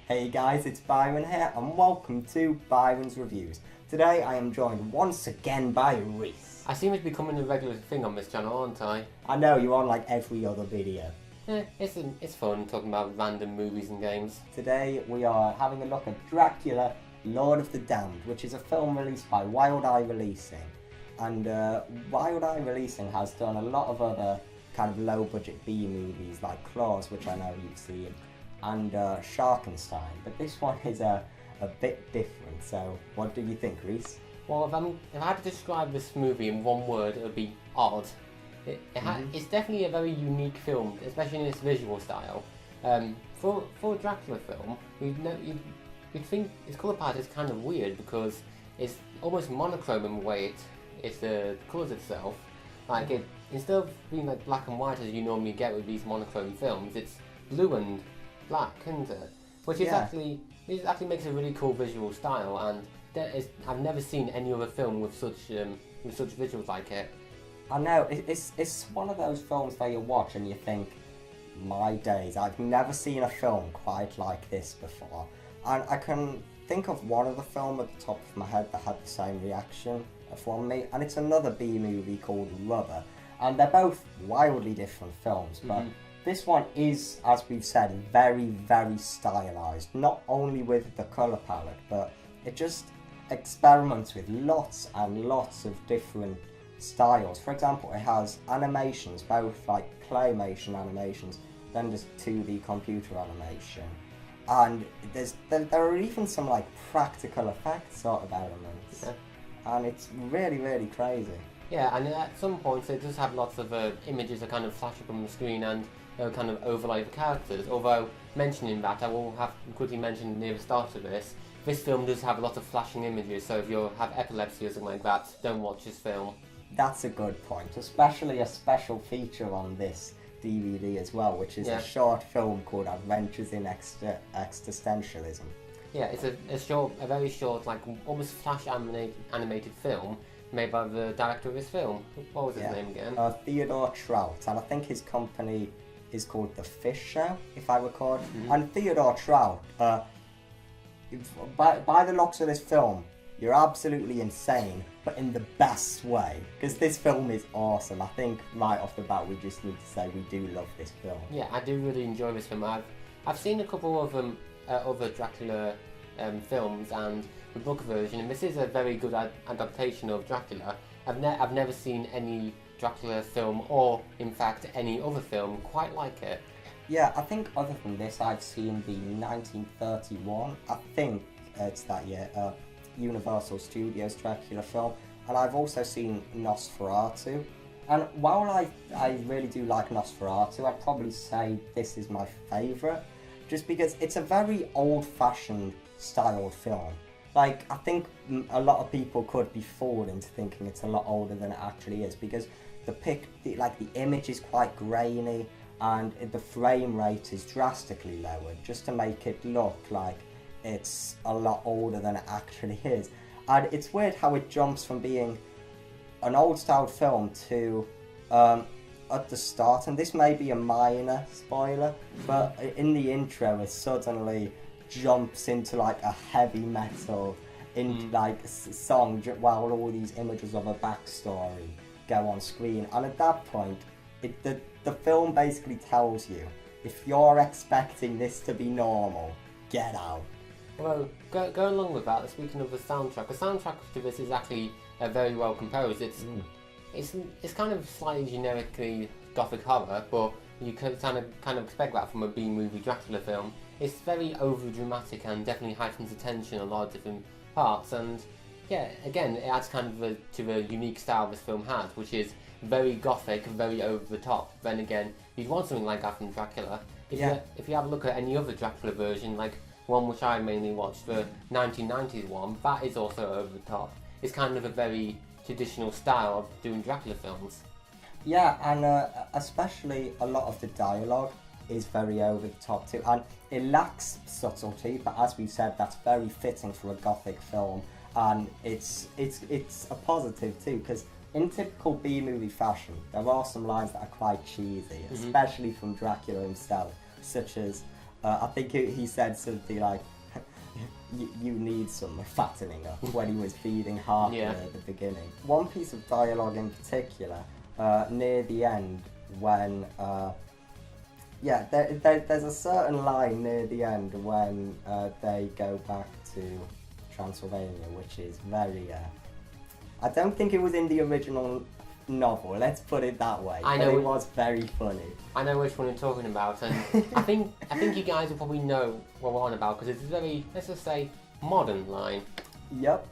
Hey guys, it's Byron here and welcome to Byron's Reviews. Today I am joined once again by Rhys. I seem to be becoming a regular thing on this channel, aren't I? I know, you're on like every other video. It's fun talking about random movies and games. Today we are having a look at Dracula Lord of the Damned, which is a film released by Wild Eye Releasing. And Wild Eye Releasing has done a lot of other kind of low budget B movies like Claws, which I know you've seen, and Sharkenstein, but this one is a bit different. So what do you think, Rhys? Well, if I had to describe this movie in one word, it would be odd. It's definitely a very unique film, especially in its visual style. For a Dracula film, you'd think its colour palette is kind of weird because it's almost monochrome in the way it colours itself. Like instead of being like black and white as you normally get with these monochrome films, it's blue and black, isn't it? Which is actually makes a really cool visual style, and I've never seen any other film with such visuals like it. I know, it's one of those films that you watch and you think, my days, I've never seen a film quite like this before. And I can think of one other film at the top of my head that had the same reaction from me, and it's another B movie called Rubber. And they're both wildly different films, but this one is, as we've said, very, very stylised. Not only with the colour palette, but it just experiments with lots and lots of different styles. For example, it has animations, both like claymation animations, then just 2D computer animation. And there are even some like practical effects sort of elements. Yeah. And it's really, really crazy. Yeah, and at some points it does have lots of images that kind of flash up on the screen and kind of overlay the characters. Although, mentioning that, I will have quickly mention near the start of this film does have a lot of flashing images, so if you have epilepsy or something like that, don't watch this film. That's a good point, especially a special feature on this DVD as well, which is a short film called Adventures in Existentialism. Yeah, it's a very short, like almost flash animated film made by the director of this film. What was his name again? Theodore Trout, and I think his company is called The Fish Show, if I recall. And Theodore Trout, by the looks of this film, you're absolutely insane, but in the best way, because this film is awesome. I think right off the bat we just need to say we do love this film. Yeah, I do really enjoy this film. I've seen a couple of other Dracula films and the book version, and this is a very good adaptation of Dracula. I've never seen any Dracula film, or in fact any other film quite like it. Yeah, I think other than this I've seen the 1931, I think it's that year, Universal Studios Dracula film, and I've also seen Nosferatu. And while I really do like Nosferatu, I'd probably say this is my favourite, just because it's a very old-fashioned styled film. Like, I think a lot of people could be fooled into thinking it's a lot older than it actually is, because the image is quite grainy and the frame rate is drastically lowered just to make it look like it's a lot older than it actually is. And it's weird how it jumps from being an old style film to at the start, and this may be a minor spoiler, but in the intro it suddenly jumps into like a heavy metal song while all these images of a backstory go on screen. And at that point the film basically tells you, if you're expecting this to be normal, get out. Well, go along with that, speaking of the soundtrack to this is actually very well composed. It's kind of slightly generically gothic horror, but you could kind of expect that from a B-movie Dracula film. It's very over-dramatic and definitely heightens attention in a lot of different parts, and yeah, again, it adds kind of to the unique style this film has, which is very gothic, very over the top. Then again, you'd want something like that from Dracula. If you have a look at any other Dracula version, like one which I mainly watched, the 1990s one, that is also over the top. It's kind of a very traditional style of doing Dracula films. Yeah, and especially a lot of the dialogue is very over the top too, and it lacks subtlety, but as we said, that's very fitting for a gothic film, and it's a positive too, because in typical B-movie fashion, there are some lines that are quite cheesy, especially from Dracula himself, such as I think he said something like, you need some fattening up when he was feeding Harker at the beginning. One piece of dialogue in particular, near the end, when there's a certain line near the end when they go back to Transylvania, which is very I don't think it was in the original novel, let's put it that way. I know but it was very funny. I know which one you're talking about, and I think you guys will probably know what we're on about, because it's a very, let's just say, modern line. Yep.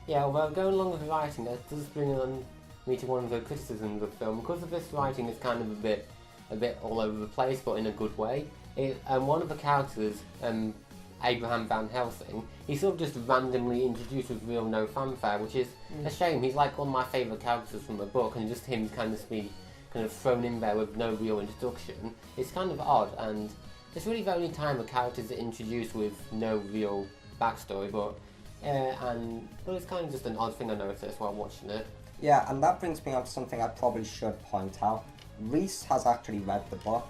Yeah, well, going along with the writing, that does bring on me to one of the criticisms of the film. Because of this writing is kind of a bit all over the place, but in a good way. One of the characters, Abraham Van Helsing, he's sort of just randomly introduced with real no fanfare, which is a shame. He's like one of my favourite characters from the book, and just him kind of thrown in there with no real introduction. It's kind of odd, and it's really the only time a character's introduced with no real backstory, but it's kind of just an odd thing I noticed while watching it. Yeah, and that brings me on to something I probably should point out. Rhys has actually read the book.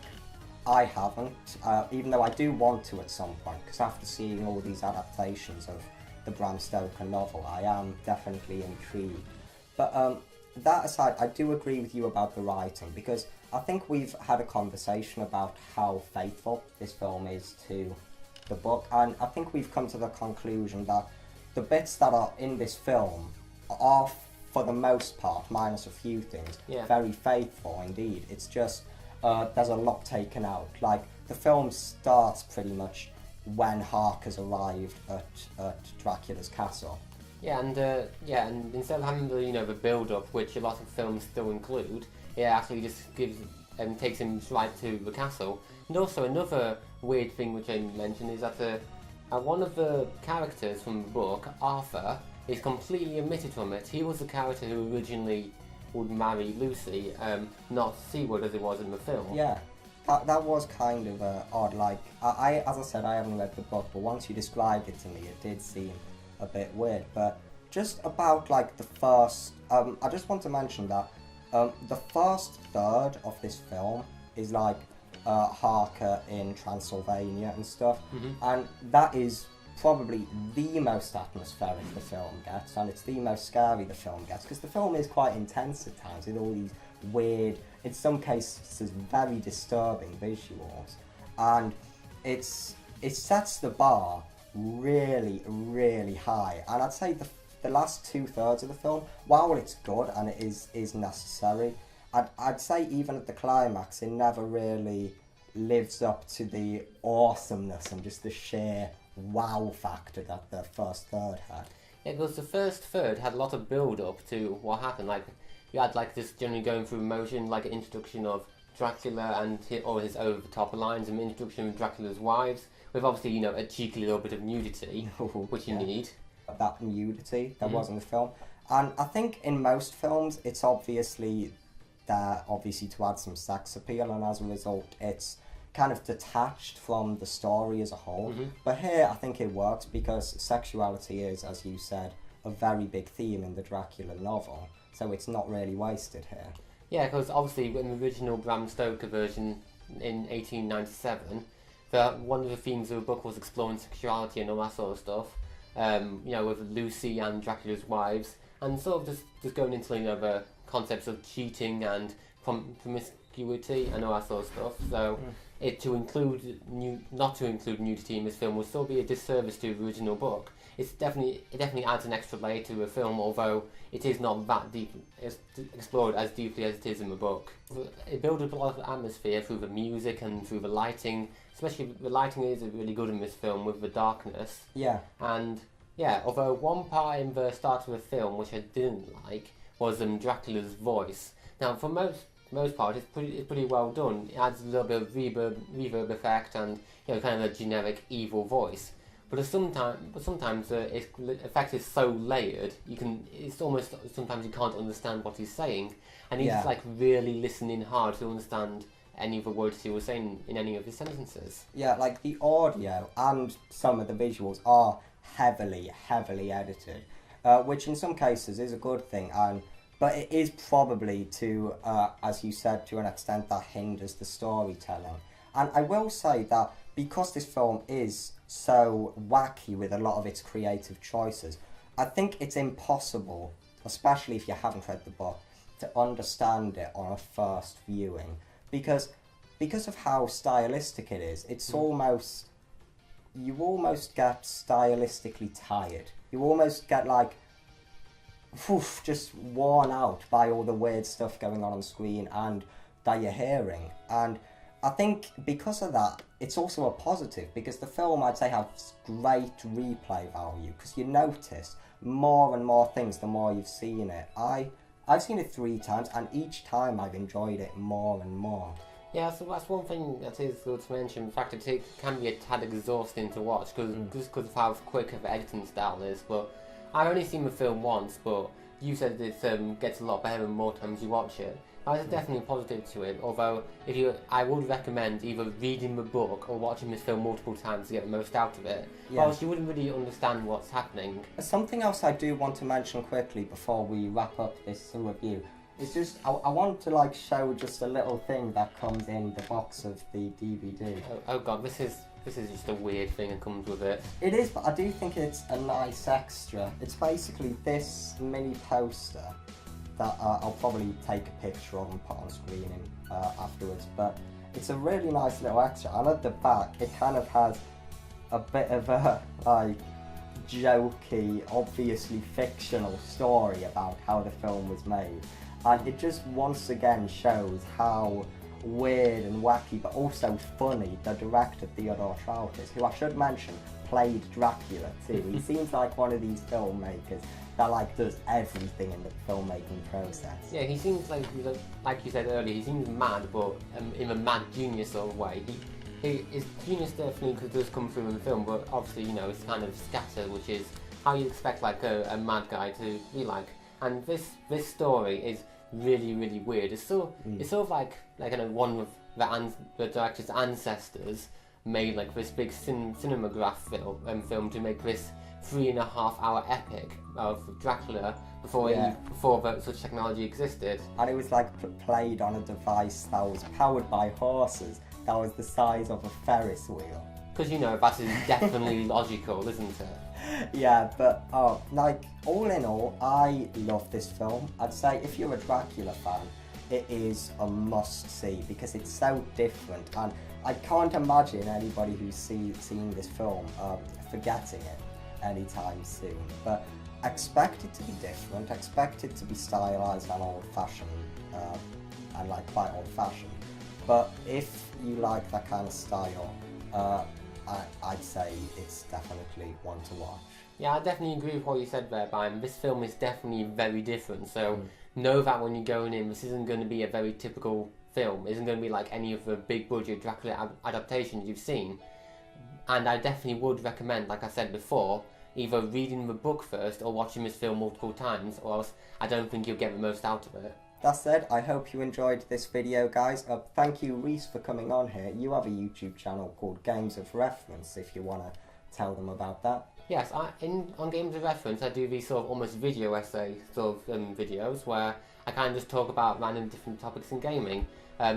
I haven't, even though I do want to at some point, because after seeing all these adaptations of the Bram Stoker novel, I am definitely intrigued. But that aside, I do agree with you about the writing, because I think we've had a conversation about how faithful this film is to the book, and I think we've come to the conclusion that the bits that are in this film are, for the most part, minus a few things, very faithful indeed. It's just there's a lot taken out. Like, the film starts pretty much when Harker's arrived at Dracula's castle. Yeah, and instead of having the build-up, which a lot of films still include, it actually just takes him right to the castle. And also another weird thing which I mentioned is that one of the characters from the book, Arthur, is completely omitted from it. He was the character who originally would marry Lucy, not Seward as it was in the film. Yeah, that was kind of odd. Like, as I said, I haven't read the book, but once you described it to me, it did seem a bit weird. But just about like the first, I just want to mention that the first third of this film is like Harker in Transylvania and stuff, and that is probably the most atmospheric the film gets, and it's the most scary the film gets, because the film is quite intense at times with all these weird, in some cases very disturbing visuals, and it sets the bar really, really high. And I'd say the last 2/3 of the film, while it's good and it is necessary, I'd say even at the climax it never really lives up to the awesomeness and just the sheer wow factor that the first third had. Yeah, because the first third had a lot of build up to what happened. Like, you had like this generally going through motion, like an introduction of Dracula and his over the top lines, and introduction of Dracula's wives, with obviously a cheeky little bit of nudity, which you need. That nudity that was in the film, and I think in most films it's obviously there to add some sex appeal, and as a result it's kind of detached from the story as a whole. But here I think it works because sexuality is, as you said, a very big theme in the Dracula novel, so it's not really wasted here. Yeah, because obviously in the original Bram Stoker version in 1897, one of the themes of the book was exploring sexuality and all that sort of stuff, with Lucy and Dracula's wives, and sort of just going into the concepts of cheating and promiscuity and all that sort of stuff. So not to include nudity in this film would still be a disservice to the original book. It definitely adds an extra layer to the film, although it is not that deep. It's explored as deeply as it is in the book. It builds up a lot of atmosphere through the music and through the lighting. Especially the lighting is really good in this film with the darkness. Yeah. And yeah, although one part in the start of the film which I didn't like was Dracula's voice. Now, for most part, it's pretty well done. It adds a little bit of reverb effect and kind of a generic evil voice. But sometimes the effect is so layered, it's almost sometimes you can't understand what he's saying, and he's like really listening hard to understand any of the words he was saying in any of his sentences. Yeah, like the audio and some of the visuals are heavily edited, which in some cases is a good thing, but it is probably as you said, to an extent that hinders the storytelling. And I will say that because this film is so wacky with a lot of its creative choices, I think it's impossible, especially if you haven't read the book, to understand it on a first viewing, because of how stylistic it is. It's almost, you almost get stylistically tired. You almost get like, just worn out by all the weird stuff going on screen and that you're hearing. And I think because of that, it's also a positive, because the film, I'd say, has great replay value, because you notice more and more things the more you've seen it. I've seen it 3 times, and each time I've enjoyed it more and more. Yeah, so that's one thing that is good to mention. In fact, it can be a tad exhausting to watch, just because of how quick of editing style is. But I've only seen the film once, but you said it gets a lot better the more times you watch it. That's definitely positive to it, although I would recommend either reading the book or watching this film multiple times to get the most out of it. Yeah. Or else you wouldn't really understand what's happening. Something else I do want to mention quickly before we wrap up this review is just, I want to like show just a little thing that comes in the box of the DVD. Oh god, this is just a weird thing that comes with it. It is, but I do think it's a nice extra. It's basically this mini poster that I'll probably take a picture of and put on screen afterwards, but it's a really nice little extra, and at the back it kind of has a bit of a like jokey, obviously fictional story about how the film was made, and it just once again shows how weird and wacky but also funny the director Theodore Trout is, who I should mention played Dracula too. He seems like one of these filmmakers that like does everything in the filmmaking process. Yeah, he seems like you said earlier, he seems mad, but in a mad genius sort of way. His genius definitely does come through in the film, but obviously, you know, it's kind of scattered, which is how you expect like a mad guy to be like. And this story is really, really weird. It's sort of like you know, one of the director's ancestors made like this big cinematograph film to make this 3.5-hour epic of Dracula before such technology existed. And it was like played on a device that was powered by horses that was the size of a Ferris wheel. Because, you know, that is definitely logical, isn't it? Yeah, but like all in all, I love this film. I'd say if you're a Dracula fan, it is a must-see because it's so different, and I can't imagine anybody who's seen this film forgetting it anytime soon. But expect it to be different, expect it to be stylized and old-fashioned, and like quite old-fashioned. But if you like that kind of style, I'd say it's definitely one to watch. Yeah, I definitely agree with what you said there, Bram. This film is definitely very different, so know that when you're going in, this isn't going to be a very typical film. It isn't going to be like any of the big budget Dracula adaptations you've seen. And I definitely would recommend, like I said before, either reading the book first or watching this film multiple times, or else I don't think you'll get the most out of it. That said, I hope you enjoyed this video, guys. Thank you, Rhys, for coming on here. You have a YouTube channel called Games of Reference, if you want to tell them about that. Yes, on Games of Reference, I do these sort of almost video essay sort of videos where I kind of just talk about random different topics in gaming.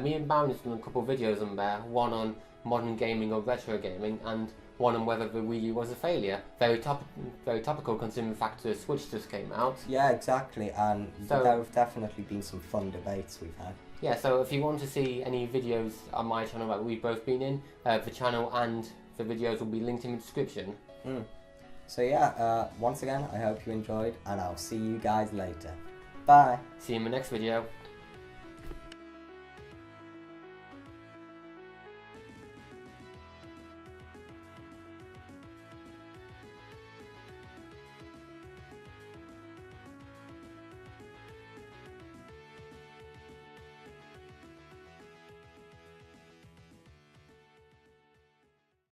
Me and Bram have done a couple of videos on there, one on modern gaming or retro gaming, and one on whether the Wii U was a failure. Very topical considering the fact that the Switch just came out. Yeah, exactly, and there have definitely been some fun debates we've had. Yeah, so if you want to see any videos on my channel that we've both been in, the channel and the videos will be linked in the description. So yeah, once again, I hope you enjoyed, and I'll see you guys later. Bye! See you in the next video.